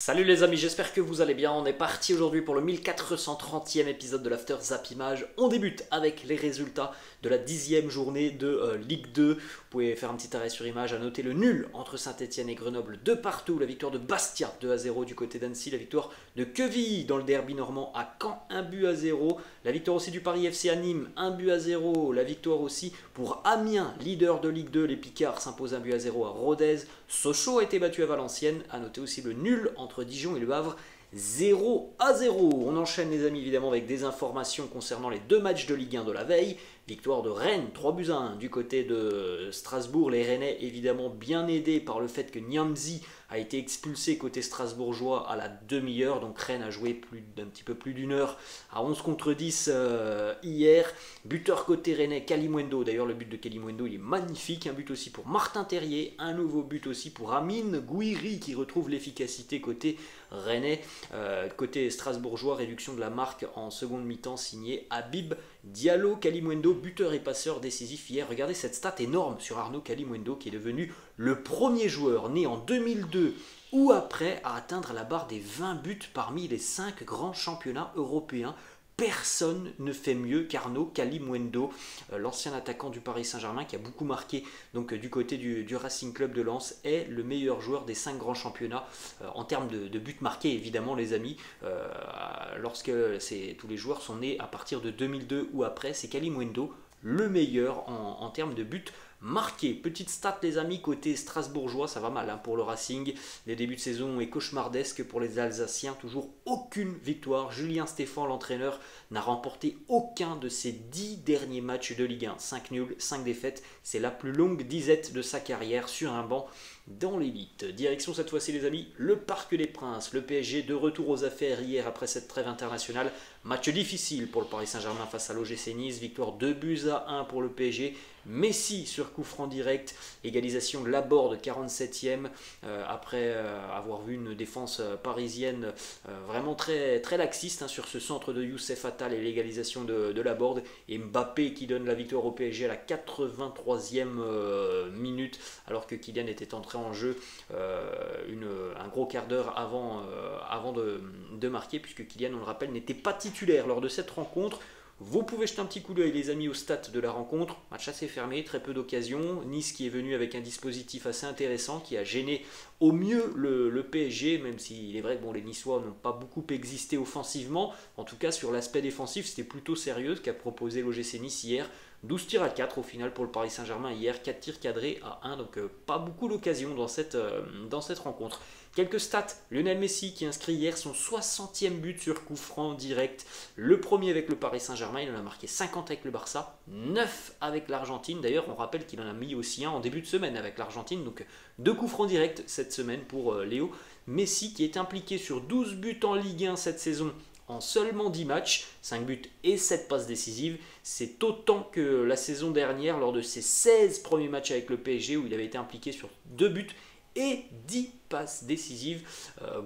Salut les amis, j'espère que vous allez bien. On est parti aujourd'hui pour le 1430e épisode de l'After Zappimage. On débute avec les résultats de la 10e journée de Ligue 2. Vous pouvez faire un petit arrêt sur image, à noter le nul entre Saint-Etienne et Grenoble de partout, la victoire de Bastia 2-0 du côté d'Annecy, la victoire de Quevilly dans le derby normand à Caen 1-0, la victoire aussi du Paris FC à Nîmes 1-0, la victoire aussi pour Amiens, leader de Ligue 2, les Picards s'imposent 1-0 à Rodez, Sochaux a été battu à Valenciennes, à noter aussi le nul entre Dijon et Le Havre 0-0. On enchaîne les amis évidemment avec des informations concernant les deux matchs de Ligue 1 de la veille. Victoire de Rennes 3-1 du côté de Strasbourg. Les Rennais évidemment bien aidés par le fait que Niamzi a été expulsé côté strasbourgeois à la demi-heure. Donc Rennes a joué d'un petit peu plus d'une heure à 11 contre 10 hier. Buteur côté Rennais, Kalimuendo. D'ailleurs le but de Kalimuendo il est magnifique. Un but aussi pour Martin Terrier. Un nouveau but aussi pour Amine Gouiri qui retrouve l'efficacité côté Rennais. Côté strasbourgeois, réduction de la marque en seconde mi-temps signé Habib Diallo. Kalimuendo, buteur et passeur décisif hier. Regardez cette stat énorme sur Arnaud Kalimuendo qui est devenu le premier joueur né en 2002 ou après à atteindre la barre des 20 buts parmi les 5 grands championnats européens. Personne ne fait mieux qu'Arnaud Kalimuendo, l'ancien attaquant du Paris Saint-Germain qui a beaucoup marqué donc, du côté du Racing Club de Lens, est le meilleur joueur des 5 grands championnats en termes de buts marqués évidemment les amis. Lorsque tous les joueurs sont nés à partir de 2002 ou après, c'est Kalimuendo le meilleur en termes de buts marqué. Petite stat les amis, côté strasbourgeois, ça va mal pour le Racing. Les débuts de saison est cauchemardesque pour les Alsaciens. Toujours aucune victoire. Julien Stéphan, l'entraîneur, n'a remporté aucun de ses 10 derniers matchs de Ligue 1. 5 nuls, 5 défaites. C'est la plus longue disette de sa carrière sur un banc dans l'élite. Direction cette fois-ci les amis, le Parc des Princes. Le PSG de retour aux affaires hier après cette trêve internationale. Match difficile pour le Paris Saint-Germain face à l'OGC Nice. Victoire 2-1 pour le PSG. Messi sur coup franc direct, égalisation de Laborde 47e après avoir vu une défense parisienne vraiment très, très laxiste sur ce centre de Youssef Attal et l'égalisation de Laborde, et Mbappé qui donne la victoire au PSG à la 83e minute alors que Kylian était entré en jeu un gros quart d'heure avant de marquer, puisque Kylian, on le rappelle, n'était pas titulaire lors de cette rencontre. Vous pouvez jeter un petit coup d'œil les amis aux stats de la rencontre. Match assez fermé, très peu d'occasions. Nice qui est venu avec un dispositif assez intéressant qui a gêné au mieux le PSG, même s'il est vrai que les Niçois n'ont pas beaucoup existé offensivement. En tout cas sur l'aspect défensif c'était plutôt sérieux ce qu'a proposé l'OGC Nice hier. 12 tirs à 4 au final pour le Paris Saint-Germain hier, 4 tirs cadrés à 1, donc pas beaucoup d'occasions dans cette rencontre. Quelques stats, Lionel Messi qui inscrit hier son 60e but sur coup franc direct, le premier avec le Paris Saint-Germain, il en a marqué 50 avec le Barça, 9 avec l'Argentine, d'ailleurs on rappelle qu'il en a mis aussi un en début de semaine avec l'Argentine, donc 2 coups francs directs cette semaine pour Léo Messi qui est impliqué sur 12 buts en Ligue 1 cette saison, en seulement 10 matchs, 5 buts et 7 passes décisives. C'est autant que la saison dernière lors de ses 16 premiers matchs avec le PSG où il avait été impliqué sur 2 buts et 10 passes décisives.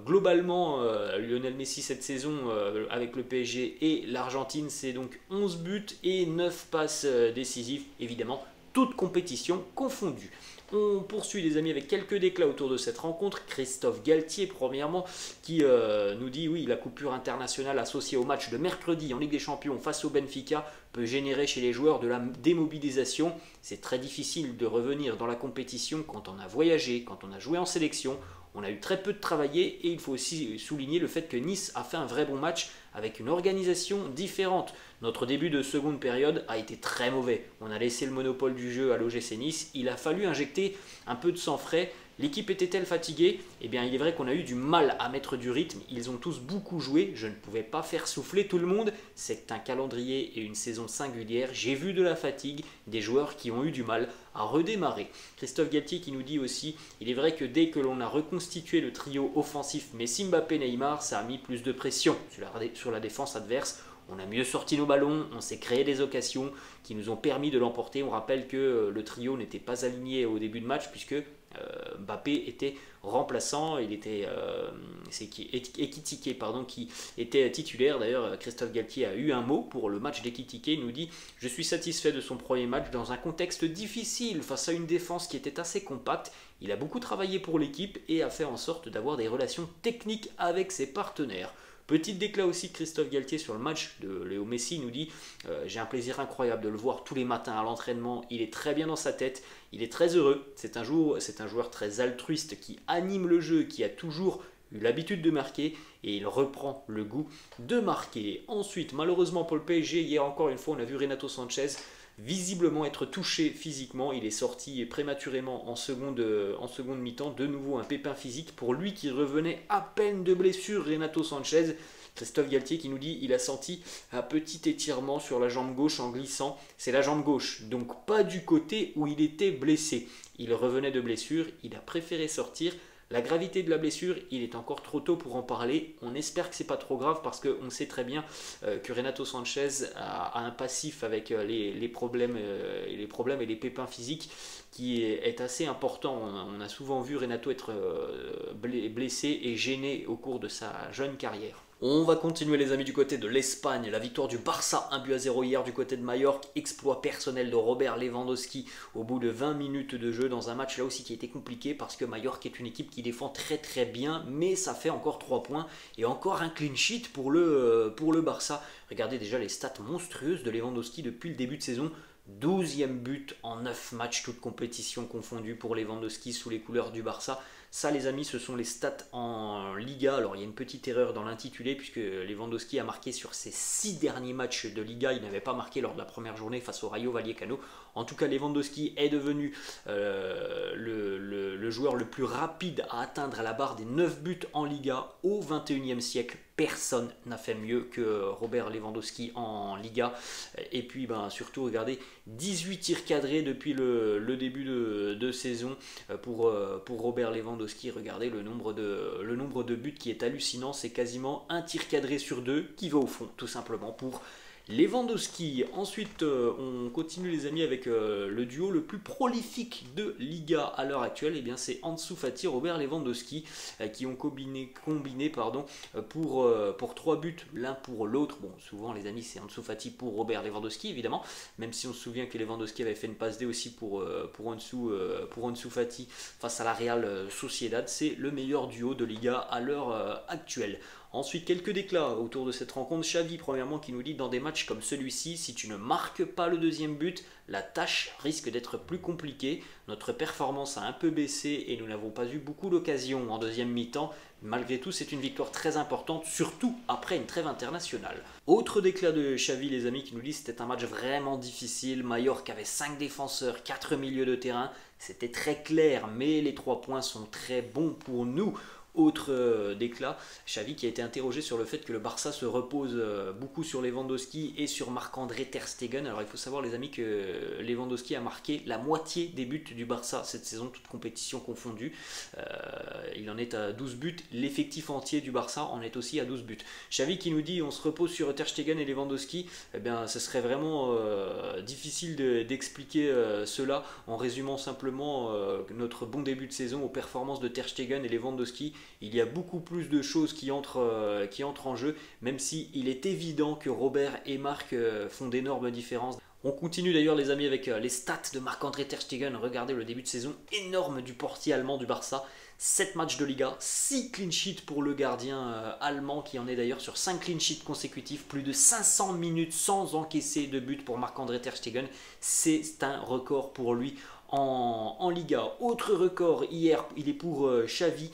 Globalement, Lionel Messi cette saison avec le PSG et l'Argentine, c'est donc 11 buts et 9 passes décisives, évidemment, toutes compétitions confondues. On poursuit les amis avec quelques déclats autour de cette rencontre. Christophe Galtier premièrement qui nous dit oui, la coupure internationale associée au match de mercredi en Ligue des Champions face au Benfica peut générer chez les joueurs de la démobilisation. C'est très difficile de revenir dans la compétition quand on a voyagé, quand on a joué en sélection. On a eu très peu de travailler et il faut aussi souligner le fait que Nice a fait un vrai bon match avec une organisation différente. Notre début de seconde période a été très mauvais. On a laissé le monopole du jeu à l'OGC Nice. Il a fallu injecter un peu de sang frais. L'équipe était-elle fatiguée? Eh bien, il est vrai qu'on a eu du mal à mettre du rythme. Ils ont tous beaucoup joué. Je ne pouvais pas faire souffler tout le monde. C'est un calendrier et une saison singulière. J'ai vu de la fatigue, des joueurs qui ont eu du mal à redémarrer. Christophe Galtier qui nous dit aussi, il est vrai que dès que l'on a reconstitué le trio offensif Messi, Mbappé, Neymar, ça a mis plus de pression sur la défense adverse. On a mieux sorti nos ballons, on s'est créé des occasions qui nous ont permis de l'emporter. On rappelle que le trio n'était pas aligné au début de match puisque Mbappé était remplaçant, il était c'est Ekitike pardon, qui était titulaire. D'ailleurs, Christophe Galtier a eu un mot pour le match d'Ekitike. Il nous dit: je suis satisfait de son premier match dans un contexte difficile face à une défense qui était assez compacte. Il a beaucoup travaillé pour l'équipe et a fait en sorte d'avoir des relations techniques avec ses partenaires. Petite déclat aussi de Christophe Galtier sur le match de Léo Messi. Il nous dit: j'ai un plaisir incroyable de le voir tous les matins à l'entraînement, il est très bien dans sa tête, il est très heureux, c'est un joueur très altruiste qui anime le jeu, qui a toujours eu l'habitude de marquer et il reprend le goût de marquer. Ensuite, malheureusement pour le PSG, hier encore une fois on a vu Renato Sanchez visiblement être touché physiquement. Il est sorti prématurément en seconde mi-temps. De nouveau un pépin physique pour lui qui revenait à peine de blessure. Renato Sanchez, Christophe Galtier qui nous dit il a senti un petit étirement sur la jambe gauche en glissant. C'est la jambe gauche, donc pas du côté où il était blessé. Il revenait de blessure, il a préféré sortir. La gravité de la blessure, il est encore trop tôt pour en parler. On espère que c'est pas trop grave parce qu'on sait très bien que Renato Sanchez a un passif avec les problèmes et les pépins physiques qui est assez important. On a souvent vu Renato être blessé et gêné au cours de sa jeune carrière. On va continuer les amis du côté de l'Espagne. La victoire du Barça 1-0 hier du côté de Majorque. Exploit personnel de Robert Lewandowski au bout de 20 minutes de jeu dans un match là aussi qui a été compliqué parce que Majorque est une équipe qui défend très très bien, mais ça fait encore 3 points et encore un clean sheet pour le Barça. Regardez déjà les stats monstrueuses de Lewandowski depuis le début de saison. 12e but en 9 matchs, toutes compétitions confondues pour Lewandowski sous les couleurs du Barça. Ça les amis, ce sont les stats en Liga. Alors il y a une petite erreur dans l'intitulé puisque Lewandowski a marqué sur ses 6 derniers matchs de Liga. Il n'avait pas marqué lors de la première journée face au Rayo Vallecano. En tout cas, Lewandowski est devenu le joueur le plus rapide à atteindre la barre des 9 buts en Liga au 21e siècle. Personne n'a fait mieux que Robert Lewandowski en Liga. Et puis surtout, regardez, 18 tirs cadrés depuis le début de saison pour Robert Lewandowski. Regardez le nombre de buts qui est hallucinant. C'est quasiment un tir cadré sur 2 qui va au fond, tout simplement, pour Lewandowski. Ensuite, on continue les amis avec le duo le plus prolifique de Liga à l'heure actuelle. Et bien c'est Ansu Fati, Robert Lewandowski qui ont combiné pour 3 buts l'un pour l'autre. Bon, souvent les amis c'est Ansu Fati pour Robert Lewandowski évidemment, même si on se souvient que Lewandowski avait fait une passe D aussi pour Ansu Fati face à la Real Sociedad. C'est le meilleur duo de Liga à l'heure actuelle. Ensuite, quelques déclats autour de cette rencontre. Xavi, premièrement, qui nous dit: dans des matchs comme celui-ci, si tu ne marques pas le deuxième but, la tâche risque d'être plus compliquée. Notre performance a un peu baissé et nous n'avons pas eu beaucoup d'occasions en deuxième mi-temps. Malgré tout, c'est une victoire très importante, surtout après une trêve internationale. Autre déclat de Xavi, les amis, qui nous dit: c'était un match vraiment difficile. Majorque avait 5 défenseurs, 4 milieux de terrain. C'était très clair, mais les 3 points sont très bons pour nous. Autre déclat, Xavi qui a été interrogé sur le fait que le Barça se repose beaucoup sur Lewandowski et sur Marc-André Ter Stegen. Alors il faut savoir les amis que Lewandowski a marqué la moitié des buts du Barça cette saison, toute compétition confondue. Il en est à 12 buts, l'effectif entier du Barça en est aussi à 12 buts. Xavi qui nous dit: on se repose sur Ter Stegen et Lewandowski. Eh bien ce serait vraiment difficile d'expliquer cela en résumant simplement notre bon début de saison aux performances de Ter Stegen et Lewandowski. Il y a beaucoup plus de choses qui entrent en jeu, même si il est évident que Robert et Marc font d'énormes différences. On continue d'ailleurs les amis avec les stats de Marc-André Ter Stegen. Regardez le début de saison énorme du portier allemand du Barça. 7 matchs de Liga, 6 clean sheets pour le gardien allemand qui en est d'ailleurs sur 5 clean sheets consécutifs, plus de 500 minutes sans encaisser de but pour Marc-André Ter Stegen. C'est un record pour lui en Liga. Autre record hier, il est pour Xavi.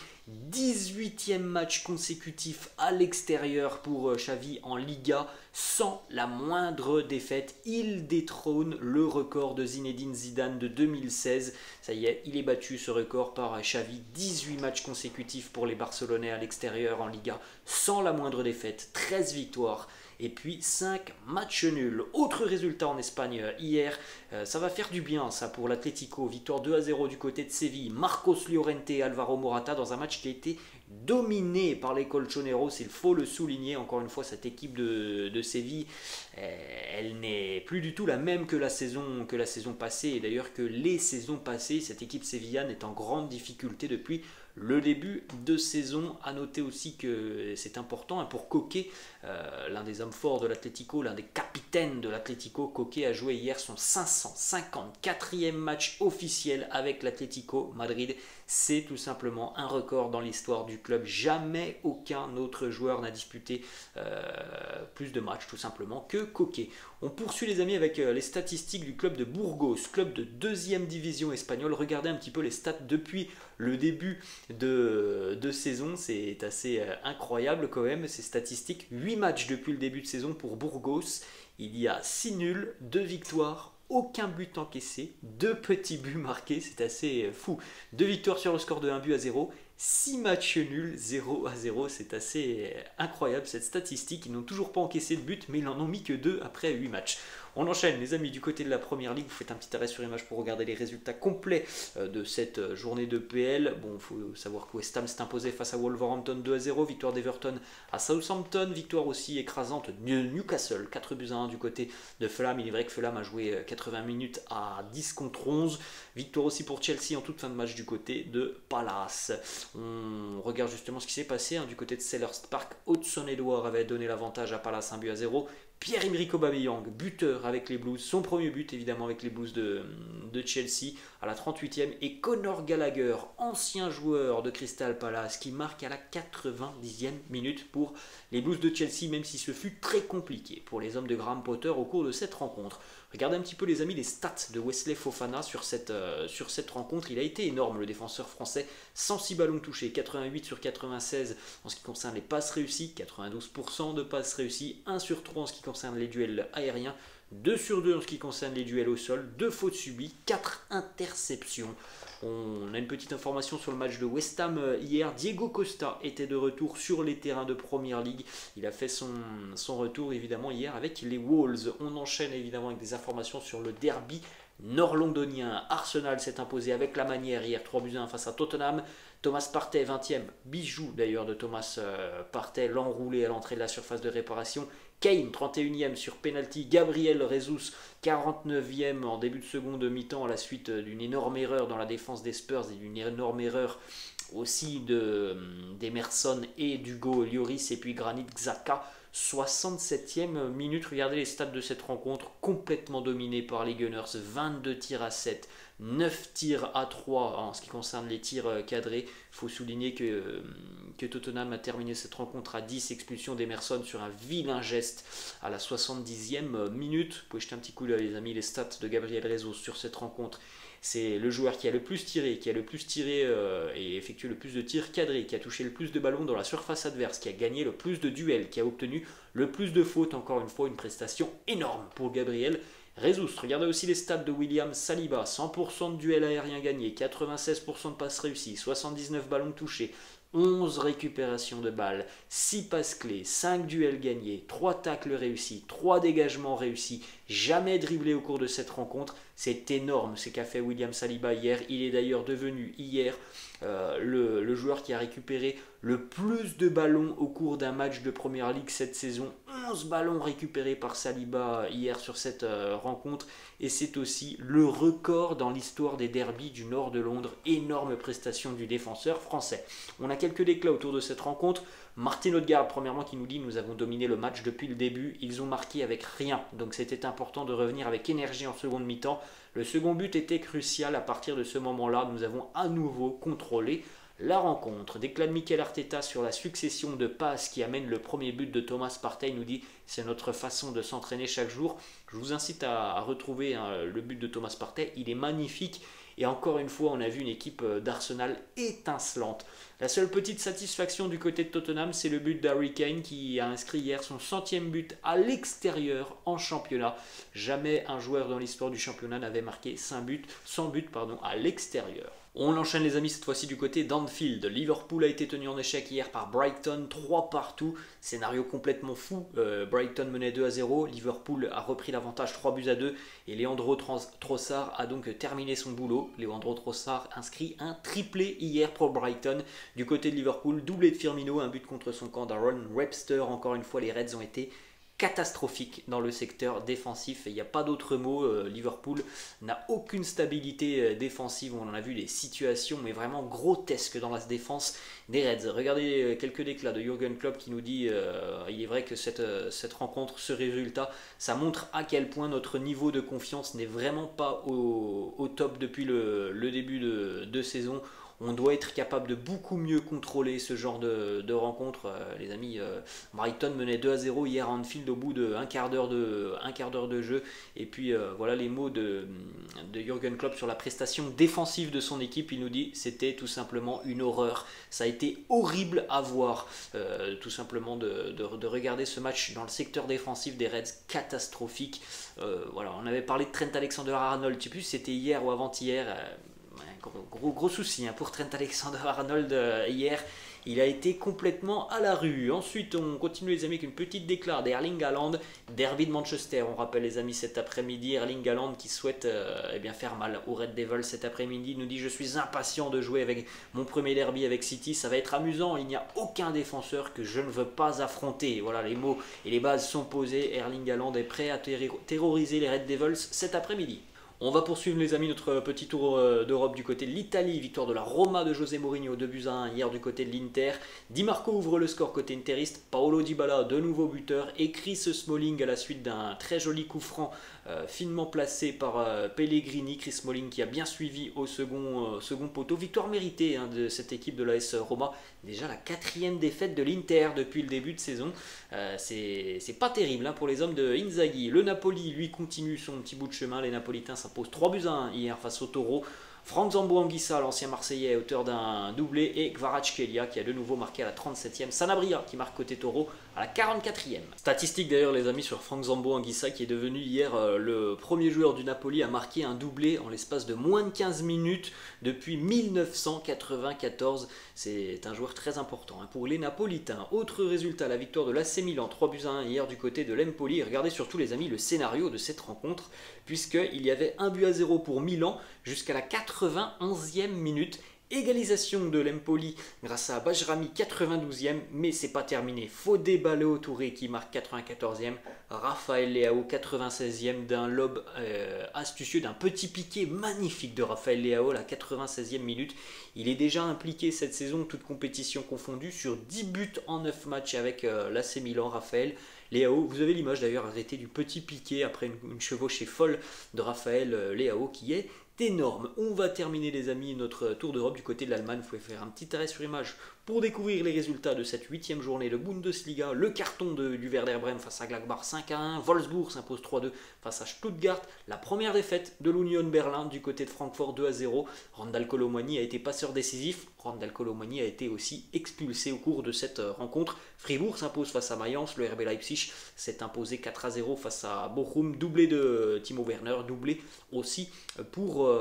18e match consécutif à l'extérieur pour Xavi en Liga sans la moindre défaite. Il détrône le record de Zinedine Zidane de 2016. Ça y est, il est battu ce record par Xavi. 18 matchs consécutifs pour les Barcelonais à l'extérieur en Liga sans la moindre défaite. 13 victoires et puis 5 matchs nuls. Autre résultat en Espagne hier, ça va faire du bien ça pour l'Atlético, victoire 2-0 du côté de Séville, Marcos Llorente et Alvaro Morata dans un match qui a été dominé par les Colchoneros, il faut le souligner. Encore une fois, cette équipe de Séville, elle n'est plus du tout la même que la saison passée, et d'ailleurs que les saisons passées. Cette équipe sévillane est en grande difficulté depuis le début de saison. À noter aussi que c'est important pour Koké, l'un des hommes forts de l'Atlético, l'un des capitaines de l'Atlético. Koké a joué hier son 554e match officiel avec l'Atlético Madrid. C'est tout simplement un record dans l'histoire du club. Jamais aucun autre joueur n'a disputé plus de matchs tout simplement que Koké. On poursuit les amis avec les statistiques du club de Burgos, club de 2e division espagnole. Regardez un petit peu les stats depuis le début de saison, c'est assez incroyable quand même ces statistiques. 8 matchs depuis le début de saison pour Burgos, il y a 6 nuls, 2 victoires, aucun but encaissé, 2 petits buts marqués, c'est assez fou. 2 victoires sur le score de 1-0, 6 matchs nuls, 0-0, c'est assez incroyable cette statistique. Ils n'ont toujours pas encaissé de but, mais ils n'en ont mis que 2 après 8 matchs. On enchaîne les amis du côté de la première ligue, vous faites un petit arrêt sur image pour regarder les résultats complets de cette journée de PL. Bon, il faut savoir que West Ham s'est imposé face à Wolverhampton 2-0, victoire d'Everton à Southampton, victoire aussi écrasante de Newcastle, 4-1 du côté de Fulham. Il est vrai que Fulham a joué 80 minutes à 10 contre 11, victoire aussi pour Chelsea en toute fin de match du côté de Palace. On regarde justement ce qui s'est passé du côté de Selhurst Park. Hudson-Edouard avait donné l'avantage à Palace, 1-0. Pierre-Emerick Aubameyang, buteur avec les Blues, son premier but évidemment avec les Blues de Chelsea à la 38e, et Conor Gallagher, ancien joueur de Crystal Palace, qui marque à la 90e minute pour les Blues de Chelsea, même si ce fut très compliqué pour les hommes de Graham Potter au cours de cette rencontre. Regardez un petit peu les amis les stats de Wesley Fofana sur cette rencontre. Il a été énorme le défenseur français, 106 ballons touchés, 88 sur 96 en ce qui concerne les passes réussies, 92% de passes réussies, 1 sur 3 en ce qui concerne les duels aériens, 2 sur 2 en ce qui concerne les duels au sol, 2 fautes subies, 4 interceptions. On a une petite information sur le match de West Ham hier. Diego Costa était de retour sur les terrains de Premier League. Il a fait son retour évidemment hier avec les Wolves. On enchaîne évidemment avec des informations sur le derby nord-londonien. Arsenal s'est imposé avec la manière hier, 3-1 face à Tottenham. Thomas Partey, 20e, bijou d'ailleurs de Thomas Partey, l'enroulé à l'entrée de la surface de réparation. Kane, 31e sur penalty. Gabriel Jesus, 49e en début de seconde mi-temps à la suite d'une énorme erreur dans la défense des Spurs et d'une énorme erreur aussi d'Emerson et d'Hugo Lloris, et puis Granit Xhaka, 67e minute. Regardez les stats de cette rencontre, complètement dominée par les Gunners, 22 tirs à 7, 9 tirs à 3 en ce qui concerne les tirs cadrés. Il faut souligner que Tottenham a terminé cette rencontre à 10 expulsions d'Emerson sur un vilain geste à la 70e minute. Vous pouvez jeter un petit coup d'œil les amis, les stats de Gabriel Jesus sur cette rencontre. C'est le joueur qui a le plus tiré, et effectué le plus de tirs cadrés, qui a touché le plus de ballons dans la surface adverse, qui a gagné le plus de duels, qui a obtenu le plus de fautes. Encore une fois, une prestation énorme pour Gabriel Jesus. Regardez aussi les stats de William Saliba, 100% de duels aériens gagnés, 96% de passes réussies, 79 ballons touchés, 11 récupérations de balles, 6 passes clés, 5 duels gagnés, 3 tacles réussis, 3 dégagements réussis, jamais dribblé au cours de cette rencontre. C'est énorme ce qu'a fait William Saliba hier. Il est d'ailleurs devenu hier le joueur qui a récupéré le plus de ballons au cours d'un match de Premier League cette saison. 11 ballons récupérés par Saliba hier sur cette rencontre, et c'est aussi le record dans l'histoire des derbies du nord de Londres. Énorme prestation du défenseur français. On a quelques déclats autour de cette rencontre. Martin Odegaard, premièrement, qui nous dit: nous avons dominé le match depuis le début, ils ont marqué avec rien, donc c'était important de revenir avec énergie en seconde mi-temps. Le second but était crucial. À partir de ce moment-là, nous avons à nouveau contrôlé la rencontre. Déclat de Mikel Arteta sur la succession de passes qui amène le premier but de Thomas Partey. Il nous dit: c'est notre façon de s'entraîner chaque jour. Je vous incite à retrouver le but de Thomas Partey, il est magnifique. Et encore une fois, on a vu une équipe d'Arsenal étincelante. La seule petite satisfaction du côté de Tottenham, c'est le but d'Harry Kane qui a inscrit hier son 100e but à l'extérieur en championnat. Jamais un joueur dans l'histoire du championnat n'avait marqué 100 buts à l'extérieur. On enchaîne les amis cette fois-ci du côté d'Anfield. Liverpool a été tenu en échec hier par Brighton, 3 partout. Scénario complètement fou. Brighton menait 2-0. Liverpool a repris l'avantage 3-2 et Leandro Trossard a donc terminé son boulot. Leandro Trossard inscrit un triplé hier pour Brighton. Du côté de Liverpool, doublé de Firmino, un but contre son camp d'Aaron Webster. Encore une fois, les Reds ont été catastrophique dans le secteur défensif et il n'y a pas d'autre mot. Liverpool n'a aucune stabilité défensive, on en a vu des situations mais vraiment grotesques dans la défense des Reds. Regardez quelques déclats de Jürgen Klopp qui nous dit il est vrai que cette rencontre, ce résultat, ça montre à quel point notre niveau de confiance n'est vraiment pas au top depuis le début de saison. On doit être capable de beaucoup mieux contrôler ce genre de rencontre. Les amis, Brighton menait 2-0 hier à Anfield au bout d'un quart d'heure de jeu. Et puis voilà les mots de Jürgen Klopp sur la prestation défensive de son équipe. Il nous dit c'était tout simplement une horreur. Ça a été horrible à voir, tout simplement de regarder ce match dans le secteur défensif des Reds, catastrophique. Voilà, on avait parlé de Trent Alexander-Arnold, je ne sais plus si c'était hier ou avant-hier. Gros souci pour Trent Alexander-Arnold hier. Il a été complètement à la rue. Ensuite, on continue les amis avec une petite déclaration d'Erling Haaland, derby de Manchester. On rappelle les amis cet après-midi, Erling Haaland qui souhaite faire mal aux Red Devils cet après-midi. Il nous dit je suis impatient de jouer avec mon premier derby avec City. Ça va être amusant. Il n'y a aucun défenseur que je ne veux pas affronter. Voilà, les mots et les bases sont posées. Erling Haaland est prêt à terroriser les Red Devils cet après-midi. On va poursuivre les amis notre petit tour d'Europe du côté de l'Italie. Victoire de la Roma de José Mourinho 2-1 hier du côté de l'Inter. Di Marco ouvre le score côté interiste. Paolo Dybala de nouveau buteur et Chris Smalling à la suite d'un très joli coup franc finement placé par Pellegrini. Chris Smalling qui a bien suivi au second poteau. Victoire méritée de cette équipe de l'AS Roma. Déjà la 4e défaite de l'Inter depuis le début de saison. C'est pas terrible pour les hommes de Inzaghi. Le Napoli lui continue son petit bout de chemin. Les Napolitains s'imposent 3-1 hier face au Taureau. Franck Zambo-Anguissa, l'ancien Marseillais, auteur d'un doublé, et Kvaratskhelia qui a de nouveau marqué à la 37e. Sanabria qui marque côté Taureau à la 44e. Statistique d'ailleurs les amis sur Franck Zambo-Anguissa qui est devenu hier le premier joueur du Napoli à marquer un doublé en l'espace de moins de 15 minutes depuis 1994. C'est un joueur très important pour les Napolitains. Autre résultat, la victoire de l'AC Milan 3-1 hier du côté de l'Empoli. Regardez surtout les amis le scénario de cette rencontre puisqu'il y avait 1-0 pour Milan jusqu'à la 91e minute. Égalisation de l'Empoli grâce à Bajrami 92e, mais c'est pas terminé. Fodé Ballo-Touré qui marque 94e, Raphaël Leao 96e d'un lob astucieux, d'un petit piqué magnifique de Raphaël Leao à la 96e minute. Il est déjà impliqué cette saison, toute compétition confondue, sur 10 buts en 9 matchs avec l'AC Milan, Raphaël Leao. Vous avez l'image d'ailleurs arrêtée du petit piqué après une chevauchée folle de Raphaël Leao qui est énorme. On va terminer les amis notre tour d'Europe du côté de l'Allemagne. Vous pouvez faire un petit arrêt sur image pour découvrir les résultats de cette 8e journée de Bundesliga. Le carton du Werder Bremen face à Gladbach 5-1. Wolfsburg s'impose 3-2 face à Stuttgart. La première défaite de l'Union Berlin du côté de Francfort 2-0. Randal Kolo Muani a été passeur décisif. Randal Kolo Muani a été aussi expulsé au cours de cette rencontre. Fribourg s'impose face à Mayence. Le RB Leipzig s'est imposé 4-0 face à Bochum. Doublé de Timo Werner. Doublé aussi pour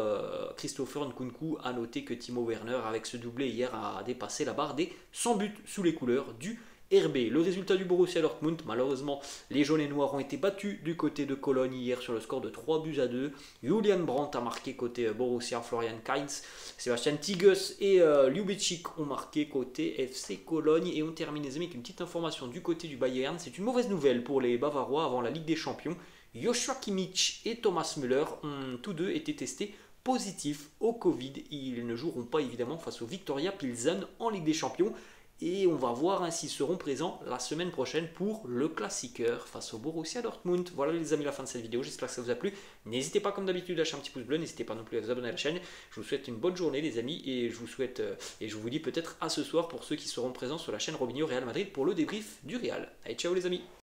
Christopher Nkunku. A noter que Timo Werner avec ce doublé hier a dépassé la barre des 100 buts sous les couleurs du RB. Le résultat du Borussia Dortmund, malheureusement, les jaunes et noirs ont été battus du côté de Cologne hier sur le score de 3-2. Julian Brandt a marqué côté Borussia, Florian Kainz, Sébastien Tigges et Ljubicic ont marqué côté FC Cologne. Et on termine les amis avec une petite information du côté du Bayern. C'est une mauvaise nouvelle pour les Bavarois avant la Ligue des Champions. Joshua Kimmich et Thomas Müller ont tous deux été testés positifs au Covid. Ils ne joueront pas évidemment face au Viktoria Pilsen en Ligue des Champions. Et on va voir s'ils seront présents la semaine prochaine pour le Klassiker face au Borussia Dortmund. Voilà les amis, la fin de cette vidéo, j'espère que ça vous a plu. N'hésitez pas comme d'habitude à lâcher un petit pouce bleu, n'hésitez pas non plus à vous abonner à la chaîne. Je vous souhaite une bonne journée les amis et je vous dis peut-être à ce soir pour ceux qui seront présents sur la chaîne Robinho Real Madrid pour le débrief du Real. Allez, ciao les amis.